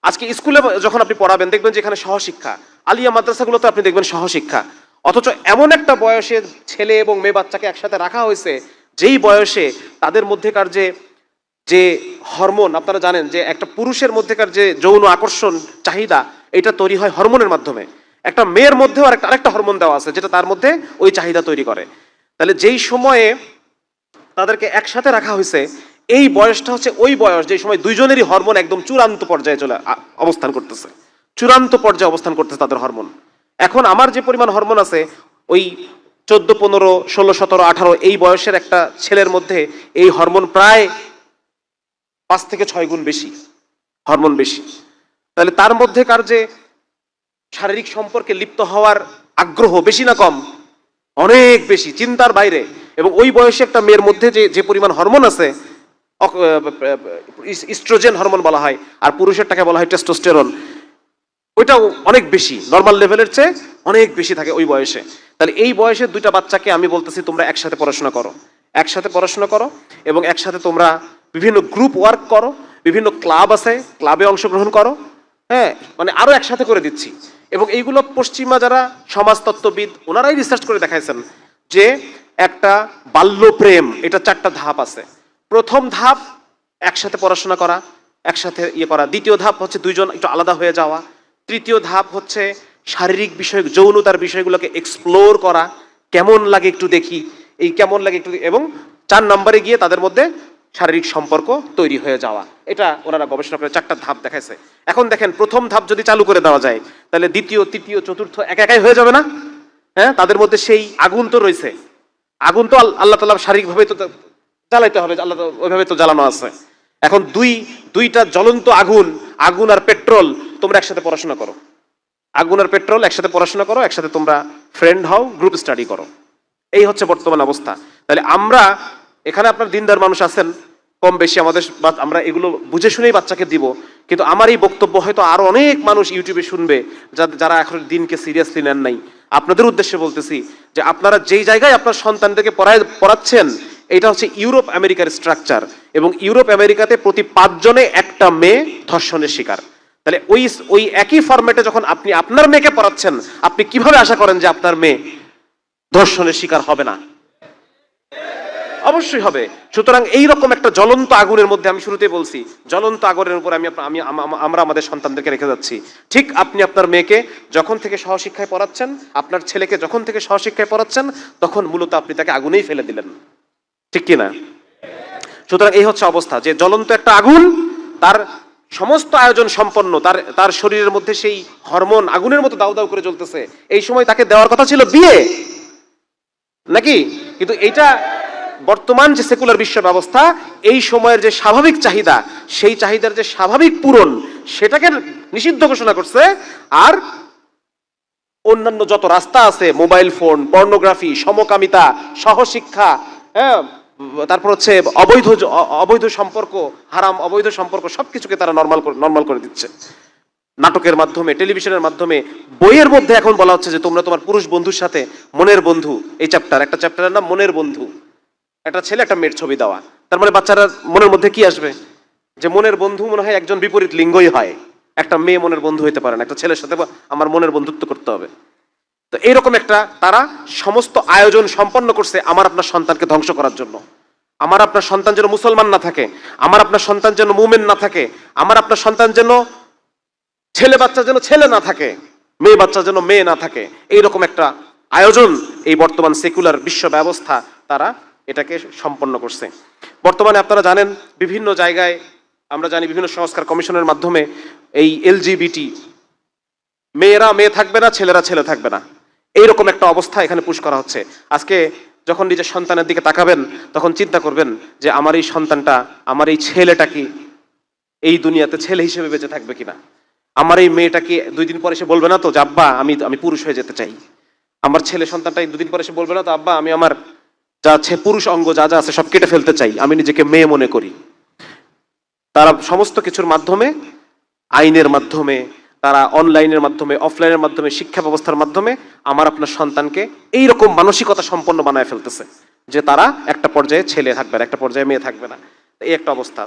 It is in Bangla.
আজকে স্কুলে যখন আপনি পড়াবেন দেখবেন যে এখানে সহশিক্ষা, আলিয়া মাদ্রাসাগুলোতে আপনি দেখবেন সহশিক্ষা, অথচ এমন একটা বয়সে ছেলে এবং মেয়ে বাচ্চাকে একসাথে রাখা হয়েছে যেই বয়সে তাদের মধ্যেকার যে যে হরমোন, আপনারা জানেন যে একটা পুরুষের মধ্যেকার যে যৌন আকর্ষণ চাহিদা, এটা তৈরি হয় হরমোনের মাধ্যমে। একটা মেয়ের মধ্যেও আরেকটা হরমোন দেওয়া আছে যেটা তার মধ্যে ওই চাহিদা তৈরি করে। তাহলে যেই সময়ে তাদেরকে একসাথে রাখা হয়েছে, এই বয়সটা হচ্ছে ওই বয়স যে সময় দুইজনেরই হরমোন একদম চূড়ান্ত পর্যায়ে অবস্থান করতেছে, চূড়ান্ত পর্যায়ে অবস্থান করতেছে তাদের হরমোন। এখন আমার যে পরিমাণ হরমোন আছে, ওই 14, 15, 16, 17, 18 এই বয়সের একটা ছেলের মধ্যে এই হরমোন প্রায় 5 থেকে 6 গুণ বেশি, হরমোন বেশি। তাহলে তার মধ্যেকার যে শারীরিক সম্পর্কে লিপ্ত হওয়ার আগ্রহ বেশি না কম? অনেক বেশি, চিন্তার বাইরে। এবং ওই বয়সে একটা মেয়ের মধ্যে যে যে পরিমাণ হরমোন আছে, ইস্ট্রোজেন হরমোন বলা হয়, আর পুরুষেরটাকে বলা হয় টেস্টোস্টেরন, ওইটাও অনেক বেশি, নর্মাল লেভেলের চেয়ে অনেক বেশি থাকে ওই বয়সে। তাহলে এই বয়সে দুইটা বাচ্চাকে আমি বলতেছি তোমরা একসাথে পড়াশোনা করো, একসাথে পড়াশোনা করো, এবং একসাথে তোমরা বিভিন্ন গ্রুপ ওয়ার্ক করো, বিভিন্ন ক্লাব আছে, ক্লাবে অংশগ্রহণ করো। হ্যাঁ, মানে আরো একসাথে করে দিচ্ছি। এবং এইগুলো পশ্চিমা যারা সমাজতত্ত্ববিদ ওনারাই রিসার্চ করে দেখাইছেন যে একটা বাল্য প্রেম, এটা 4টা ধাপ আছে। প্রথম ধাপ একসাথে পড়াশোনা করা, একসাথে ইয়ে করা। দ্বিতীয় ধাপ হচ্ছে দুইজন একটু আলাদা হয়ে যাওয়া। তৃতীয় ধাপ হচ্ছে শারীরিক বিষয়, যৌনতার বিষয়গুলোকে এক্সপ্লোর করা, কেমন লাগে একটু দেখি, এই কেমন লাগে একটু। এবং 4 নম্বরে গিয়ে তাদের মধ্যে শারীরিক সম্পর্ক তৈরি হয়ে যাওয়া। এটা ওনারা গবেষণা করে 4টা ধাপ দেখাইছে। এখন দেখেন, প্রথম ধাপ যদি চালু করে দেওয়া যায়, তাহলে দ্বিতীয়, তৃতীয়, চতুর্থ একাই হয়ে যাবে না? হ্যাঁ, তাদের মধ্যে সেই আগুন তো রয়েছে, আগুন তো আল্লাহ তাআলা শারীরিকভাবে তো জ্বালাইতে হবে, আল্লাহ তো ওইভাবে তো জ্বালানো আছে। এখন দুইটা জ্বলন্ত আগুন, আগুন আর পেট্রোল, তোমরা একসাথে পড়াশোনা করো, আগুন আর পেট্রোল একসাথে পড়াশোনা করো, একসাথে তোমরা ফ্রেন্ড হও, গ্রুপ স্টাডি করো। এই হচ্ছে বর্তমান অবস্থা। তাহলে আমরা এখানে, আপনার দিনদার মানুষ আছেন কম বেশি, আমরা এগুলো বুঝে শুনেই বাচ্চাকে দিব। কিন্তু আমার এই বক্তব্য হয়তো আরো অনেক মানুষ ইউটিউবে শুনবে যারা এখন দিনকে সিরিয়াসলি নেন নাই। আপনাদের উদ্দেশ্যে বলতেছি যে আপনারা যেই জায়গায় আপনার সন্তানদেরকে পড়াচ্ছেন, এটা হচ্ছে ইউরোপ আমেরিকার স্ট্রাকচার, এবং ইউরোপ আমেরিকাতে প্রতি 5 জনে একটা মেয়ে ধর্ষণের শিকার। তাহলে ওই একই ফরম্যাটে যখন আপনি আপনার মেয়েকে পড়াচ্ছেন, আপনি কিভাবে আশা করেন যে আপনার মেয়ে ধর্ষণের শিকার হবে না? অবশ্যই হবে। সুতরাং এইরকম একটা জ্বলন্ত আগুনের মধ্যে, আমি শুরুতেই বলছি, জ্বলন্ত আগুনের উপর আমরা আমাদের সন্তানদেরকে রেখে যাচ্ছি। ঠিক আপনি আপনার মেয়েকে যখন থেকে সহশিক্ষায় পড়াচ্ছেন, আপনার ছেলেকে যখন থেকে সহশিক্ষায় পড়াচ্ছেন, তখন মূলত আপনি তাকে আগুনেই ফেলে দিলেন, ঠিক কিনা? সুতরাং এই হচ্ছে অবস্থা, যে জ্বলন্ত একটা আগুন, তার সমস্ত আয়োজন সম্পন্ন, তার শরীরের মধ্যে সেই হরমোন আগুনের মতো দাউ দাউ করে জ্বলতেছে। এই সময় তাকে দেওয়ার কথা ছিল বিয়ে, নাকি? কিন্তু এইটা বর্তমান যে সেকুলার বিশ্ব ব্যবস্থা, এই সময়ের যে স্বাভাবিক চাহিদা, সেই চাহিদার যে স্বাভাবিক পূরণ, সেটাকে নিষিদ্ধ ঘোষণা করছে। আর অন্যান্য যত রাস্তা আছে, মোবাইল ফোন, পর্নোগ্রাফি, সমকামিতা, সহশিক্ষা, হ্যাঁ, তারপর হচ্ছে অবৈধ সম্পর্ক, হারাম অবৈধ সম্পর্ক, সবকিছুকে তারা নর্মাল করে দিচ্ছে। নাটকের মাধ্যমে, টেলিভিশনের মাধ্যমে, বইয়ের মধ্যে এখন বলা হচ্ছে যে তোমরা তোমার পুরুষ বন্ধুর সাথে, মনের বন্ধু, এই একটা চ্যাপ্টারের নাম মনের বন্ধু, একটা ছেলে একটা মেয়ের ছবি দেওয়া। তার মানে বাচ্চারা মনের মধ্যে কি আসবে? যে মনের বন্ধু মনে হয় একজন বিপরীত লিঙ্গই হয়, একটা মেয়ে মনের বন্ধু হইতে পারে না, একটা ছেলের সাথে আমার মনের বন্ধুত্ব করতে হবে। তো এইরকম একটা তারা সমস্ত আয়োজন সম্পন্ন করছে আমার আপনার সন্তানকে ধ্বংস করার জন্য। আমার আপনার সন্তান যেন মুসলমান না থাকে, আমার আপনার সন্তান যেন মুমিন না থাকে, আমার আপনার সন্তান যেন ছেলে বাচ্চা যেন ছেলে না থাকে, মেয়ে বাচ্চা যেন মেয়ে না থাকে, এইরকম একটা আয়োজন এই বর্তমান সেকুলার বিশ্ব ব্যবস্থা তারা এটাকে সম্পন্ন করছে। বর্তমানে আপনারা জানেন বিভিন্ন জায়গায়, আমরা জানি বিভিন্ন সংস্কার কমিশনের মাধ্যমে এই এলজিবিটি, মেয়েরা মেয়ে থাকবে না, ছেলেরা ছেলে থাকবে না, এইরকম একটা অবস্থা এখানে পুশ করা হচ্ছে। আজকে যখন নিজের সন্তানের দিকে তাকাবেন, তখন চিন্তা করবেন যে আমার এই সন্তানটা, আমার এই ছেলেটা কি এই দুনিয়াতে ছেলে হিসেবে বেঁচে থাকবে কিনা? আমার এই মেয়েটা কি 2 দিন পরে এসে বলবে না তো যে আব্বা আমি পুরুষ হয়ে যেতে চাই? আমার ছেলে সন্তানটা 2 দিন পরে এসে বলবে না তো আব্বা আমি আমার যা আছে পুরুষ অঙ্গ যা যা আছে সব কেটে ফেলতে চাই, আমি নিজেকে মেয়ে মনে করি? তারা সমস্ত কিছুর মাধ্যমে, আইনের মাধ্যমে, তারা অনলাইনের মাধ্যমে, অফলাইনের মাধ্যমে, শিক্ষা ব্যবস্থার মাধ্যমে আমার আপনার সন্তানকে এইরকম মানসিকতা সম্পন্ন বানায় ফেলতেছে যে তারা একটা পর্যায়ে ছেলে থাকবে না, একটা পর্যায়ে মেয়ে থাকবে না। এই একটা অবস্থা।